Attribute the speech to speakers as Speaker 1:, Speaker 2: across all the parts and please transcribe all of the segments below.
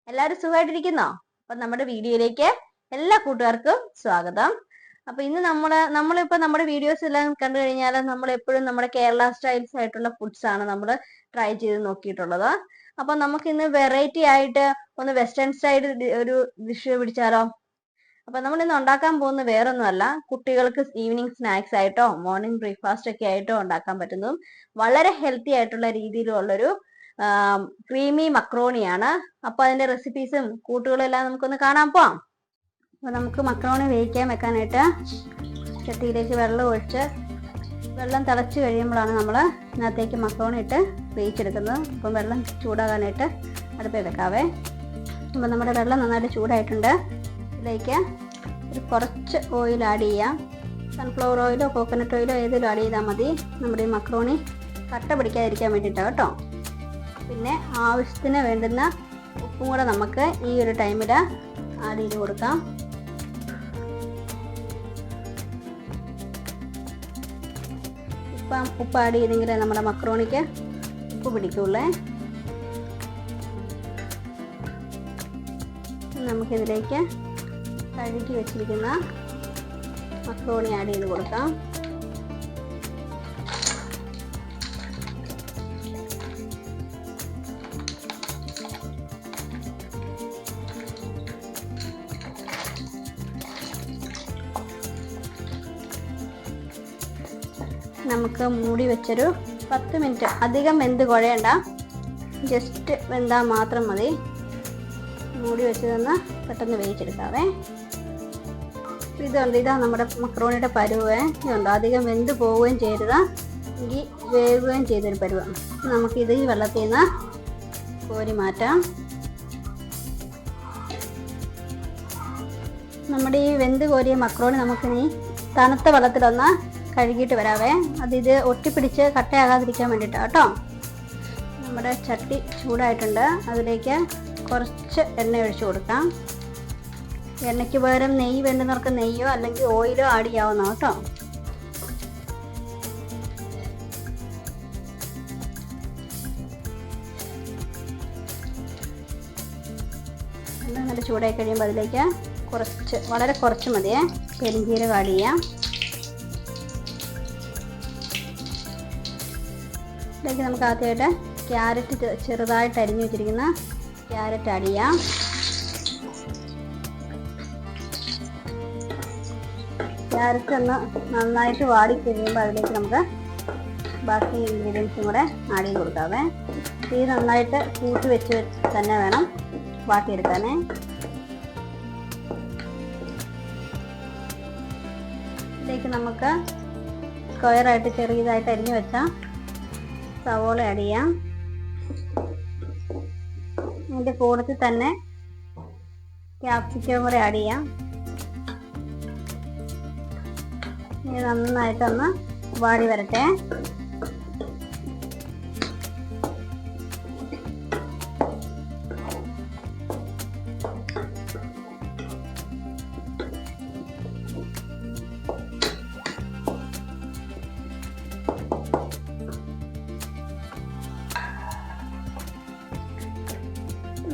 Speaker 1: എല്ലാവരും സുഖമായിട്ടിരിക്കുന്നോ? അപ്പൊ നമ്മുടെ വീഡിയോയിലേക്ക് എല്ലാ കൂട്ടുകാർക്കും സ്വാഗതം. അപ്പൊ ഇന്ന് നമ്മളിപ്പോ നമ്മുടെ വീഡിയോസ് എല്ലാം കണ്ടു കഴിഞ്ഞാൽ നമ്മൾ എപ്പോഴും നമ്മുടെ കേരള സ്റ്റൈൽസ് ആയിട്ടുള്ള ഫുഡ്സ് ആണ് നമ്മൾ ട്രൈ ചെയ്ത് നോക്കിയിട്ടുള്ളത്. അപ്പൊ നമുക്ക് ഇന്ന് വെറൈറ്റി ആയിട്ട് ഒന്ന് വെസ്റ്റേൺ സ്റ്റൈൽ ഒരു ഡിഷ് പിടിച്ചാലോ? അപ്പൊ നമ്മൾ ഇന്ന് ഉണ്ടാക്കാൻ പോകുന്ന വേറൊന്നുമല്ല, കുട്ടികൾക്ക് ഈവനിങ് സ്നാക്സ് ആയിട്ടോ മോർണിംഗ് ബ്രേക്ക്ഫാസ്റ്റ് ഒക്കെ ആയിട്ടോ ഉണ്ടാക്കാൻ പറ്റുന്നതും വളരെ ഹെൽത്തി ആയിട്ടുള്ള രീതിയിലുള്ളൊരു ക്രീമി മക്രോണിയാണ്. അപ്പൊ അതിന്റെ റെസിപ്പീസും കൂട്ടുകളും എല്ലാം നമുക്കൊന്ന് കാണാൻ പോവാം. അപ്പൊ നമുക്ക് മക്രോണി വേവിക്കാൻ വെക്കാനായിട്ട് ചട്ടിയിലേക്ക് വെള്ളം ഒഴിച്ച് വെള്ളം തിളച്ച് കഴിയുമ്പോഴാണ് നമ്മൾ ഇതിനകത്തേക്ക് മക്രോണി ഇട്ട് വേവിച്ചെടുക്കുന്നത്. അപ്പം വെള്ളം ചൂടാകാനായിട്ട് അടുപ്പിൽ വെക്കാവേ. അപ്പം നമ്മുടെ വെള്ളം നന്നായിട്ട് ചൂടായിട്ടുണ്ട്. ഇതിലേക്ക് ഒരു കുറച്ച് ഓയിൽ ആഡ് ചെയ്യാം. സൺഫ്ലവർ ഓയിലോ കോക്കനട്ട് ഓയിലോ ഏതെങ്കിലും ആഡ് ചെയ്താൽ മതി. നമ്മുടെ ഈ മക്രോണി കട്ട പിടിക്കാതിരിക്കാൻ വേണ്ടിയിട്ടാണ് കേട്ടോ. പിന്നെ ആവശ്യത്തിന് വേണ്ടുന്ന ഉപ്പും കൂടെ നമുക്ക് ഈ ഒരു ടൈമിൽ ആഡ് ചെയ്ത് കൊടുക്കാം. ഉപ്പ് ആഡ് ചെയ്തെങ്കിൽ നമ്മുടെ മക്രോണിക്ക് ഉപ്പ് പിടിക്കുള്ളേ. നമുക്കിതിലേക്ക് കഴുകി വെച്ചിരിക്കുന്ന മക്രോണി ആഡ് ചെയ്ത് കൊടുക്കാം. നമുക്ക് മൂടി വെച്ചൊരു 10 മിനിറ്റ്, അധികം വെന്ത് കുഴയണ്ട, ജസ്റ്റ് വെന്താൽ മാത്രം മതി. മൂടി വെച്ചതൊന്ന് പെട്ടെന്ന് വേവിച്ചെടുക്കാവേ. ഇതാ നമ്മുടെ മക്രോണിയുടെ പരുവേ. ഇതുണ്ട്, അധികം വെന്ത് പോവുകയും ചെയ്യരുത്, എങ്കിൽ വേവുകയും ചെയ്തൊരു പരുവാണ്. നമുക്കിത് ഈ വെള്ളത്തിൽ നിന്ന് കോരി മാറ്റാം. നമ്മുടെ ഈ വെന്ത് കോരിയ മക്രോണി നമുക്കിനി തണുത്ത വെള്ളത്തിലൊന്ന് കഴുകിയിട്ട് വരാവേ. ഇത് ഒട്ടിപ്പിടിച്ച് കട്ടയാകാതിരിക്കാൻ വേണ്ടിയിട്ടാണ് കേട്ടോ. നമ്മുടെ ചട്ടി ചൂടായിട്ടുണ്ട്. അതിലേക്ക് കുറച്ച് എണ്ണ ഒഴിച്ചു കൊടുക്കാം. എണ്ണയ്ക്ക് പകരം നെയ്യ് വേണ്ടുന്നവർക്ക് നെയ്യോ അല്ലെങ്കിൽ ഓയിലോ ആഡ് ചെയ്യാവുന്ന കേട്ടോ. എണ്ണ നല്ല ചൂടായി കഴിയുമ്പോൾ അതിലേക്ക് വളരെ കുറച്ച് മതിയേ പെരുംജീരകം ആഡ് ചെയ്യാം. ഇതിലേക്ക് നമുക്ക് ആദ്യമായിട്ട് ക്യാരറ്റ് ചെറുതായിട്ട് അരിഞ്ഞു വെച്ചിരിക്കുന്ന ക്യാരറ്റ് ആഡ് ചെയ്യാം. ക്യാരറ്റ് ഒന്ന് നന്നായിട്ട് വാടി കഴിയുമ്പോൾ അതിലേക്ക് നമുക്ക് ബാക്കി ഇൻഗ്രീഡിയൻസും കൂടെ ആഡ് ചെയ്ത് കൊടുക്കാവേ. തീ നന്നായിട്ട് കൂട്ടി വെച്ച് തന്നെ വേണം വാട്ടിയെടുക്കാനേ. ഇതിലേക്ക് നമുക്ക് സ്ക്വയറായിട്ട് ചെറിയതായിട്ട് അരിഞ്ഞു വെച്ചാൽ സവോള ആഡ് ചെയ്യാം. ഇതിൻ്റെ കൂടത്തിൽ തന്നെ ക്യാപ്സിക്കം കൂടെ ആഡ് ചെയ്യാം. ഇത് നന്നായിട്ടൊന്ന് വാടി വരട്ടെ.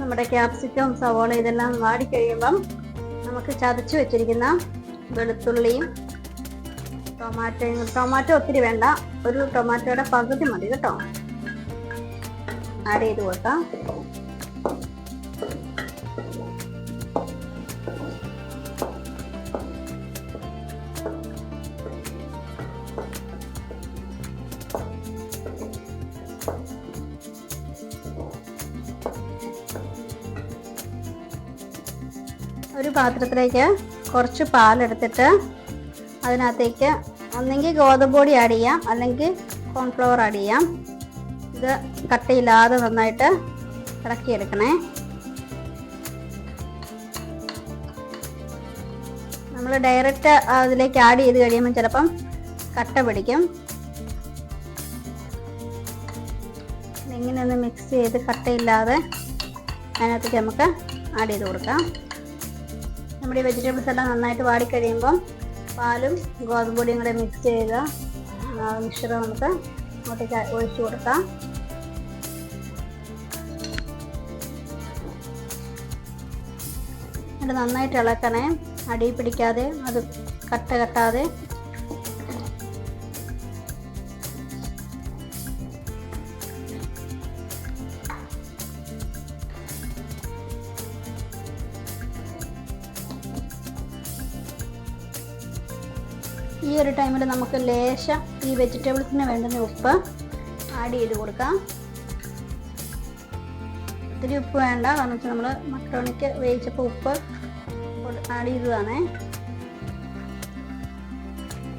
Speaker 1: നമ്മുടെ ക്യാപ്സിക്കം സവോള ഇതെല്ലാം വാടിക്കഴിയുമ്പം നമുക്ക് ചതച്ച് വെച്ചിരിക്കുന്ന വെളുത്തുള്ളിയും ടൊമാറ്റോ ഒത്തിരി വേണ്ട, ഒരു ടൊമാറ്റോയുടെ പകുതി മതി കേട്ടോ, ആഡ് ചെയ്ത് കൊടുക്കാം. ഒരു പാത്രത്തിലേക്ക് കുറച്ച് പാലെടുത്തിട്ട് അതിനകത്തേക്ക് ഒന്നെങ്കിൽ ഗോതമ്പ് പൊടി ആഡ് ചെയ്യാം അല്ലെങ്കിൽ കോൺഫ്ലവർ ആഡ് ചെയ്യാം. ഇത് കട്ടയില്ലാതെ നന്നായിട്ട് ഇളക്കിയെടുക്കണേ. നമ്മൾ ഡയറക്റ്റ് അതിലേക്ക് ആഡ് ചെയ്ത് കഴിയുമ്പോൾ ചിലപ്പം കട്ട പിടിക്കും. ഇങ്ങനെ ഒന്ന് മിക്സ് ചെയ്ത് കട്ടയില്ലാതെ അതിനകത്തേക്ക് നമുക്ക് ആഡ് ചെയ്ത് കൊടുക്കാം. നമ്മുടെ ഈ വെജിറ്റബിൾസ് എല്ലാം നന്നായിട്ട് വാടിക്കഴിയുമ്പം പാലും ഗോതമ്പ് പൊടിയും കൂടെ മിക്സ് ചെയ്ത മിക്സർ നമുക്ക് അങ്ങോട്ടേക്ക് ഒഴിച്ചു കൊടുക്കാം. എന്നിട്ട് നന്നായിട്ട് ഇളക്കണേ, അടി പിടിക്കാതെ, അത് കട്ട കെട്ടാതെ. ഈ ഒരു ടൈമിൽ നമുക്ക് ലേശം ഈ വെജിറ്റബിൾസിന് വേണ്ടുന്ന ഉപ്പ് ആഡ് ചെയ്ത് കൊടുക്കാം. ഒത്തിരി ഉപ്പ് വേണ്ട, കാരണം വെച്ചാൽ നമ്മൾ മക്രോണിക്ക് വേവിച്ചപ്പോൾ ഉപ്പ് ആഡ് ചെയ്തതാണ്.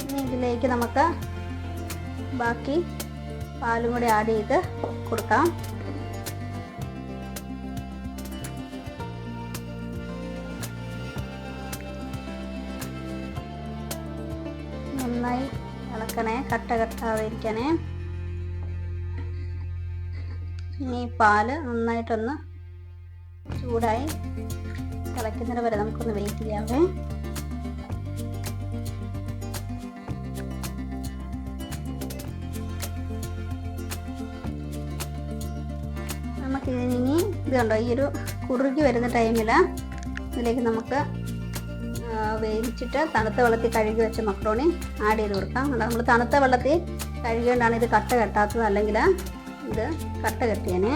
Speaker 1: ഇനി ഇതിലേക്ക് നമുക്ക് ബാക്കി പാലും കൂടി ആഡ് ചെയ്ത് കൊടുക്കാം. നന്നായി ഇളക്കണേ, കട്ട കെട്ടാതെ ഇരിക്കണേ. ഇനി പാല് നന്നായിട്ടൊന്ന് ചൂടായി തിളയ്ക്കുന്നത് വരെ നമുക്കൊന്ന് വെയിറ്റ് ചെയ്യാവേ. നമുക്കിതിനി ഇത് കണ്ടോ, ഈ ഒരു കുറുകി വരുന്ന ടൈമിൽ ഇതിലേക്ക് നമുക്ക് വേവിച്ചിട്ട് തണുത്ത വെള്ളത്തിൽ കഴുകി വെച്ച മക്രോണി ആഡ് ചെയ്ത് കൊടുക്കാം. നമ്മൾ തണുത്ത വെള്ളത്തിൽ കഴുകിയോണ്ടാണ് ഇത് കട്ട കെട്ടാത്തത്, അല്ലെങ്കിൽ ഇത് കട്ട കെട്ടിയേനെ.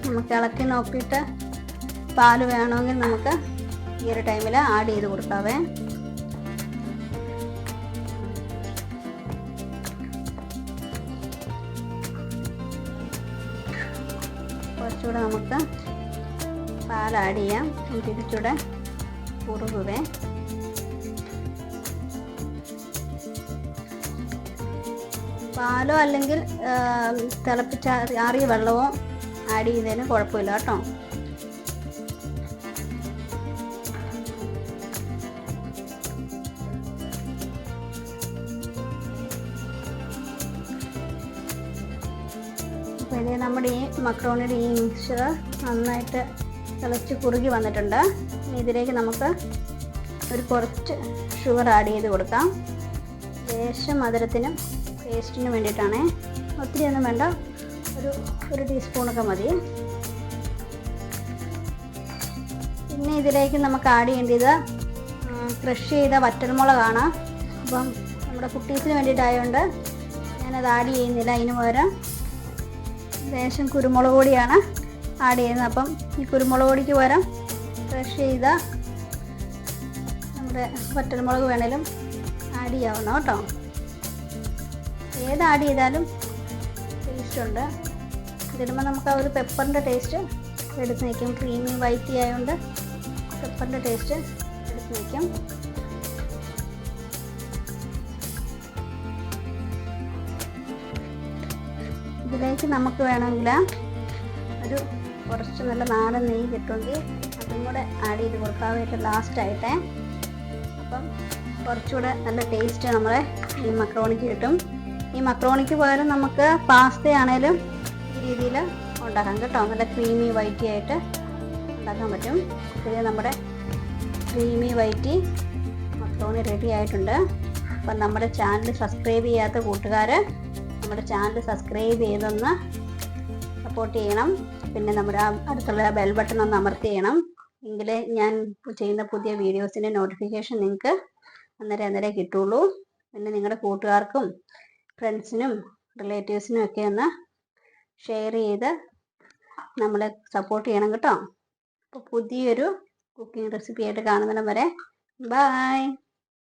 Speaker 1: നമുക്ക് ഇളക്കി നോക്കിയിട്ട് പാല് വേണമെങ്കിൽ നമുക്ക് ഈ ഒരു ടൈമിൽ ആഡ് ചെയ്ത് കൊടുക്കാവേ. കുറച്ചുകൂടെ നമുക്ക് പാൽ ആഡ് ചെയ്യാം, തിരിച്ചൂടെ കുറുകുവേ. പാലോ അല്ലെങ്കിൽ തിളപ്പിച്ച ആറിയ വെള്ളമോ ആഡ് ചെയ്തതിന് കുഴപ്പമില്ല കേട്ടോ. അപ്പോൾ ഇത് നമ്മുടെ ഈ മക്രോണിയുടെ ഈ മിക്സ്ചർ നന്നായിട്ട് തിളച്ച് കുറുകി വന്നിട്ടുണ്ട്. ഇനി ഇതിലേക്ക് നമുക്ക് കുറച്ച് ഷുഗർ ആഡ് ചെയ്ത് കൊടുക്കാം. ലേശം മധുരത്തിനും ടേസ്റ്റിനും വേണ്ടിയിട്ടാണ്, ഒത്തിരി ഒന്നും വേണ്ട, ഒരു ടീസ്പൂണൊക്കെ മതി. പിന്നെ ഇതിലേക്ക് നമുക്ക് ആഡ് ചെയ്യേണ്ടത് ക്രഷ് ചെയ്ത വറ്റൽമുളകാണ്. അപ്പം നമ്മുടെ കുട്ടീസിന് വേണ്ടിയിട്ടായതുകൊണ്ട് ഞാനത് ആഡ് ചെയ്യുന്നില്ല. അതിന് പകരം ലേശം കുരുമുളക് പൊടിയാണ് ആഡ് ചെയ്യുന്നത്. അപ്പം ഈ കുരുമുളക് പൊടിക്ക് പകരം ക്രഷ് ചെയ്ത നമ്മുടെ വറ്റൽമുളക് വേണേലും ആഡ് ചെയ്യാവുന്ന കേട്ടോ. ഏത് ആഡ് ചെയ്താലും ടേസ്റ്റ് ഉണ്ട്. ഇതിടുമ്പോൾ നമുക്ക് ആ ഒരു പെപ്പറിൻ്റെ ടേസ്റ്റ് എടുത്ത് നിൽക്കും. ക്രീമി വൈറ്റി ആയതുകൊണ്ട് പെപ്പറിൻ്റെ ടേസ്റ്റ് എടുത്ത് നിൽക്കും. ഇതിലേക്ക് നമുക്ക് വേണമെങ്കിൽ കുറച്ച് നല്ല നാടൻ നെയ്യ് കിട്ടുമെങ്കിൽ അതും കൂടെ ആഡ് ചെയ്ത് കൊടുക്കാനായിട്ട് ലാസ്റ്റായിട്ടേ. അപ്പം കുറച്ചുകൂടെ നല്ല ടേസ്റ്റ് നമ്മളെ ഈ മക്രോണിക്ക് കിട്ടും. ഈ മക്രോണിക്ക് പകരം നമുക്ക് പാസ്ത ആണേലും ഈ രീതിയിൽ ഉണ്ടാക്കാം കേട്ടോ. നല്ല ക്രീമി വൈറ്റി ആയിട്ട് ഉണ്ടാക്കാൻ പറ്റും. ഇത് നമ്മുടെ ക്രീമി വൈറ്റി മക്രോണി റെഡി ആയിട്ടുണ്ട്. അപ്പം നമ്മുടെ ചാനൽ സബ്സ്ക്രൈബ് ചെയ്യാത്ത കൂട്ടുകാർ നമ്മുടെ ചാനൽ സബ്സ്ക്രൈബ് ചെയ്തൊന്ന് സപ്പോർട്ട് ചെയ്യണം. പിന്നെ നമ്മുടെ അടുത്തുള്ള ബെൽ ബട്ടൺ ഒന്ന് അമർത്തി ചെയ്യണം. എങ്കിലേ ഞാൻ ചെയ്യുന്ന പുതിയ വീഡിയോസിൻ്റെ നോട്ടിഫിക്കേഷൻ നിങ്ങൾക്ക് അന്നേരം കിട്ടുള്ളൂ. പിന്നെ നിങ്ങളുടെ കൂട്ടുകാർക്കും ഫ്രണ്ട്സിനും റിലേറ്റീവ്സിനും ഒക്കെ ഒന്ന് ഷെയർ ചെയ്ത് നമ്മളെ സപ്പോർട്ട് ചെയ്യണം കേട്ടോ. അപ്പോൾ പുതിയൊരു കുക്കിംഗ് റെസിപ്പി ആയിട്ട് കാണുന്നിടം വരെ ബൈ.